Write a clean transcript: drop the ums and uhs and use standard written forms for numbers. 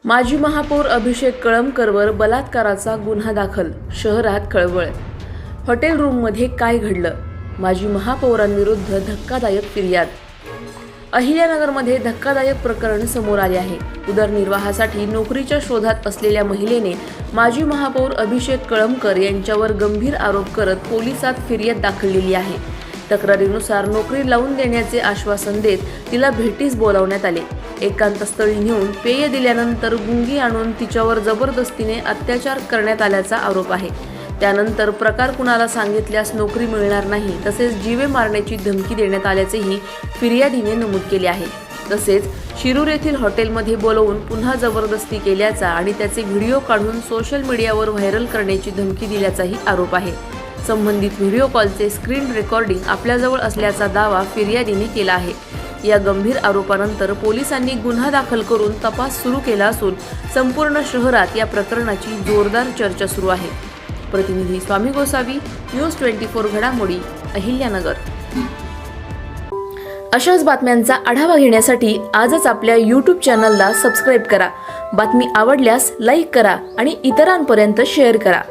माजी महापौर अभिषेक कळमकरवर बलात्काराचा गुन्हा दाखल, शहरात खळबळ। हॉटेल रूममध्ये काय घडलं? माजी महापौरांविरुद्ध धक्कादायक फिर्याद। अहिल्यानगरमध्ये धक्कादायक प्रकरण समोर आले आहे। उदरनिर्वाहासाठी नोकरीच्या शोधात असलेल्या महिलेने माजी महापौर अभिषेक कळमकर यांच्यावर गंभीर आरोप करत पोलिसात फिर्याद दाखललेली आहे। तक्रारीनुसार नोकरी लावून देण्याचे आश्वासन देत तिला भेटीस बोलावण्यात आले। एकांतस्थळी नेऊन पेय दिल्यानंतर गुंगी आणून तिच्यावर जबरदस्तीने अत्याचार करण्यात आल्याचा आरोप आहे। त्यानंतर प्रकार कुणाला सांगितल्यास नोकरी मिळणार नाही, तसेच जीवे मारण्याची धमकी देण्यात आल्याचेही फिर्यादीने नमूद केले आहे। तसेच शिरूर येथील हॉटेलमध्ये बोलवून पुन्हा जबरदस्ती केल्याचा आणि त्याचे व्हिडिओ काढून सोशल मीडियावर व्हायरल करण्याची धमकी दिल्याचाही आरोप आहे। संबंधित व्हिडिओ कॉलचे स्क्रीन रेकॉर्डिंग आपल्याजवळ असल्याचा दावा फिर्यादीने केला आहे। या गंभीर आरोपानंतर पोलिसांनी गुन्हा दाखल करून तपास सुरू केला असून संपूर्ण शहरात या प्रकरणाची जोरदार चर्चा सुरू आहे। प्रतिनिधी स्वामी गोसावी, न्यूज 24 घडामोडी, अहिल्यानगर। अशाच बातम्यांचा आढावा घेण्यासाठी आजच आपल्या YouTube चॅनलला सबस्क्राईब करा। बातमी आवडल्यास लाईक करा आणि इतरांपर्यंत शेअर करा।